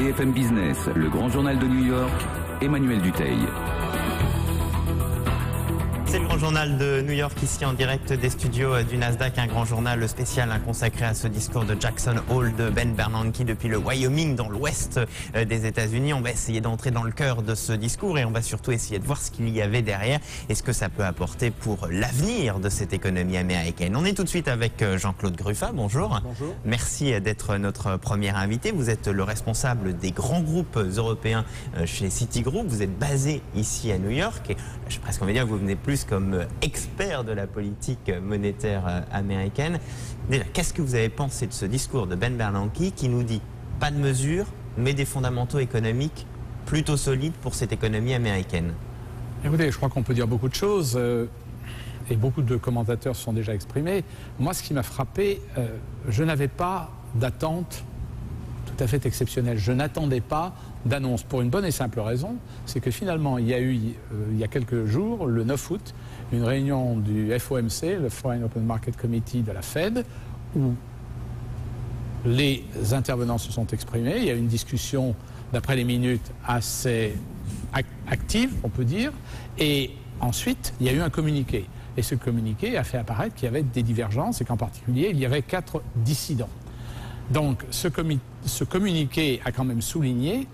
BFM Business, le grand journal de New York, Emmanuel Dutheil. C'est le grand journal de New York, ici en direct des studios du Nasdaq, un grand journal spécial consacré à ce discours de Jackson Hole de Ben Bernanke depuis le Wyoming dans l'ouest des États-Unis. On va essayer d'entrer dans le cœur de ce discours et on va surtout essayer de voir ce qu'il y avait derrière et ce que ça peut apporter pour l'avenir de cette économie américaine. On est tout de suite avec Jean-Claude Gruffat. Bonjour. Bonjour. Merci d'être notre premier invité. Vous êtes le responsable des grands groupes européens chez Citigroup. Vous êtes basé ici à New York et je suis presque envie de dire que vous venez plus comme expert de la politique monétaire américaine. Déjà, qu'est-ce que vous avez pensé de ce discours de Ben Bernanke qui nous dit pas de mesures, mais des fondamentaux économiques plutôt solides pour cette économie américaine? Écoutez, je crois qu'on peut dire beaucoup de choses et beaucoup de commentateurs se sont déjà exprimés. Moi, ce qui m'a frappé, je n'avais pas d'attente tout à fait exceptionnelle. Je n'attendais pas d'annonce pour une bonne et simple raison, c'est que finalement, il y a eu, il y a quelques jours, le 9 août, une réunion du FOMC, le Foreign Open Market Committee de la Fed, où les intervenants se sont exprimés. Il y a eu une discussion, d'après les minutes, assez active, on peut dire. Et ensuite, il y a eu un communiqué. Et ce communiqué a fait apparaître qu'il y avait des divergences et qu'en particulier, il y avait 4 dissidents. Donc, ce communiqué a quand même souligné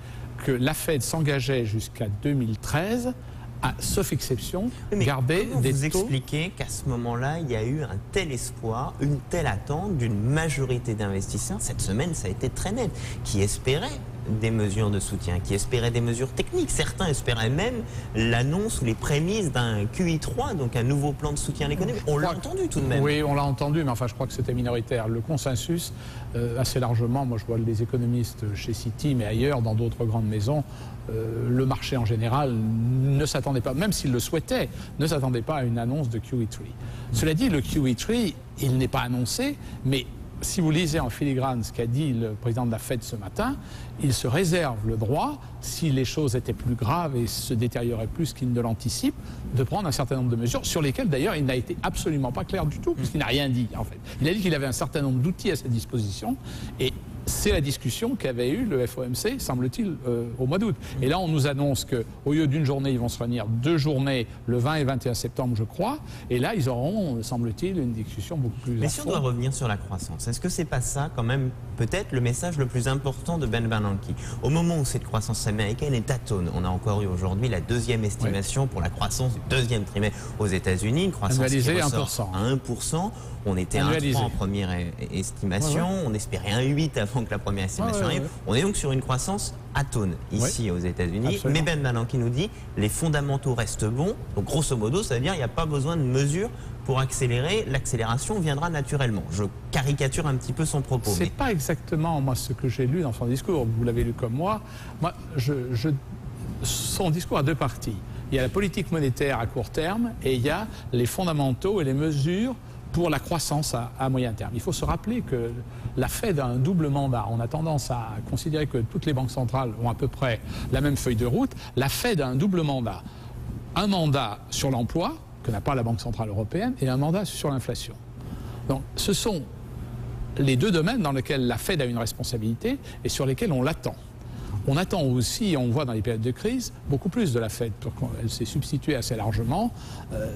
que la Fed s'engageait jusqu'à 2013 à, sauf exception, garder des taux. Vous expliquez qu'à ce moment-là, il y a eu un tel espoir, une telle attente d'une majorité d'investisseurs, cette semaine, ça a été très net, qui espéraient des mesures de soutien, qui espéraient des mesures techniques. Certains espéraient même l'annonce ou les prémices d'un QE3, donc un nouveau plan de soutien à l'économie. On l'a entendu tout de même. Oui, on l'a entendu, mais enfin je crois que c'était minoritaire. Le consensus, assez largement, moi je vois les économistes chez Citi, mais ailleurs, dans d'autres grandes maisons, le marché en général ne s'attendait pas, même s'il le souhaitait, ne s'attendait pas à une annonce de QE3. Cela dit, le QE3, il n'est pas annoncé, mais si vous lisez en filigrane ce qu'a dit le président de la Fed ce matin, il se réserve le droit, si les choses étaient plus graves et se détérioraient plus qu'il ne l'anticipe, de prendre un certain nombre de mesures, sur lesquelles d'ailleurs il n'a été absolument pas clair du tout, puisqu'il n'a rien dit en fait. Il a dit qu'il avait un certain nombre d'outils à sa disposition, et c'est la discussion qu'avait eue le FOMC, semble-t-il, au mois d'août. Et là, on nous annonce qu'au lieu d'une journée, ils vont se réunir 2 journées, le 20 et 21 septembre, je crois. Et là, ils auront, semble-t-il, une discussion beaucoup plus... Mais si on doit revenir sur la croissance, est-ce que c'est pas ça, quand même, peut-être le message le plus important de Ben Bernanke? Au moment où cette croissance américaine est tâtonne, on a encore eu aujourd'hui la 2e estimation pour la croissance du 2e trimestre aux États-Unis, une croissance annualisée qui ressort à 1%. On était à 1,3 en première estimation, on espérait 1,8 avant que la première estimation arrive. On est donc sur une croissance atone ici aux États-Unis. Mais Ben Bernanke nous dit les fondamentaux restent bons. Donc grosso modo, ça veut dire qu'il n'y a pas besoin de mesures pour accélérer. L'accélération viendra naturellement. Je caricature un petit peu son propos. C'est pas exactement moi ce que j'ai lu dans son discours. Vous l'avez lu comme moi. Moi, son discours a 2 parties. Il y a la politique monétaire à court terme et il y a les fondamentaux et les mesures pour la croissance à moyen terme. Il faut se rappeler que la Fed a un double mandat. On a tendance à considérer que toutes les banques centrales ont à peu près la même feuille de route. La Fed a un double mandat. Un mandat sur l'emploi, que n'a pas la Banque centrale européenne, et un mandat sur l'inflation. Donc ce sont les 2 domaines dans lesquels la Fed a une responsabilité et sur lesquels on l'attend. On attend aussi, on voit dans les périodes de crise, beaucoup plus de la Fed. Elle s'est substituée assez largement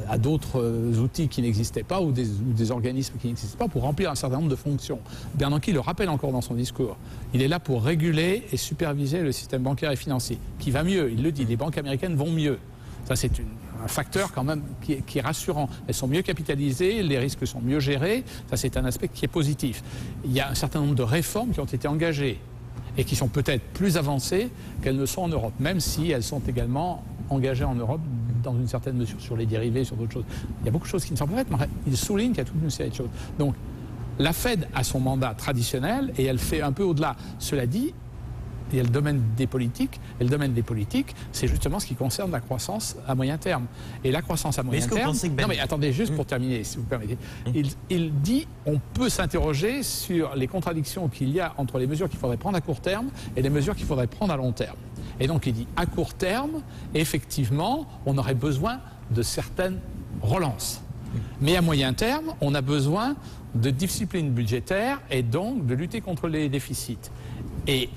à d'autres outils qui n'existaient pas ou des organismes qui n'existaient pas pour remplir un certain nombre de fonctions. Bernanke le rappelle encore dans son discours. Il est là pour réguler et superviser le système bancaire et financier, qui va mieux. Il le dit, les banques américaines vont mieux. Ça, c'est un facteur quand même qui est rassurant. Elles sont mieux capitalisées, les risques sont mieux gérés. Ça, c'est un aspect qui est positif. Il y a un certain nombre de réformes qui ont été engagées et qui sont peut-être plus avancées qu'elles ne sont en Europe, même si elles sont également engagées en Europe dans une certaine mesure sur les dérivés, sur d'autres choses. Il y a beaucoup de choses qui ne sont pas faites, mais il souligne qu'il y a toute une série de choses. Donc, la Fed a son mandat traditionnel et elle fait un peu au-delà. Cela dit, il y a le domaine des politiques, et le domaine des politiques, c'est justement ce qui concerne la croissance à moyen terme. Et la croissance à moyen terme... Non mais attendez, juste pour terminer, si vous permettez. Il dit, on peut s'interroger sur les contradictions qu'il y a entre les mesures qu'il faudrait prendre à court terme et les mesures qu'il faudrait prendre à long terme. Et donc il dit, à court terme, effectivement, on aurait besoin de certaines relances. Mais à moyen terme, on a besoin de discipline budgétaire et donc de lutter contre les déficits. Et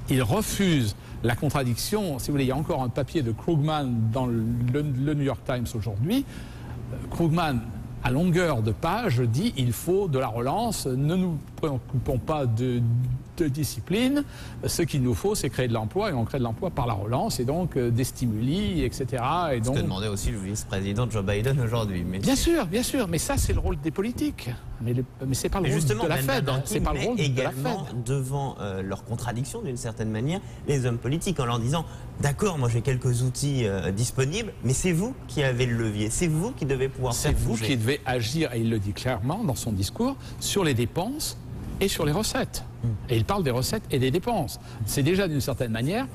il refuse la contradiction. Si vous voulez, il y a encore un papier de Krugman dans le New York Times aujourd'hui. Krugman, à longueur de page, dit il faut de la relance, ne nous préoccupons pas de discipline, ce qu'il nous faut c'est créer de l'emploi et on crée de l'emploi par la relance et donc des stimuli, etc. Et donc, ce que demandait aussi le vice-président Joe Biden aujourd'hui. Bien sûr, mais ça c'est le rôle des politiques. Mais c'est pas le rôle de la Fed. C'est pas le rôle de la Fed. Devant leur contradiction d'une certaine manière, les hommes politiques en leur disant d'accord, moi j'ai quelques outils disponibles, mais c'est vous qui avez le levier, c'est vous qui devez pouvoir faire bouger. C'est vous qui devez agir, et il le dit clairement dans son discours, sur les dépenses et sur les recettes. Et il parle des recettes et des dépenses. C'est déjà d'une certaine manière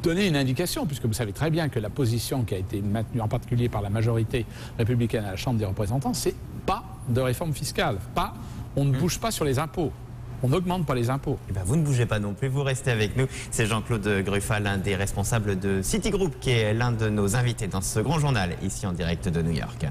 donner une indication, puisque vous savez très bien que la position qui a été maintenue en particulier par la majorité républicaine à la Chambre des représentants, c'est pas de réforme fiscale, on ne bouge pas sur les impôts. On n'augmente pas les impôts. Eh ben, vous ne bougez pas non plus, vous restez avec nous. C'est Jean-Claude Gruffat, l'un des responsables de Citigroup, qui est l'un de nos invités dans ce grand journal, ici en direct de New York.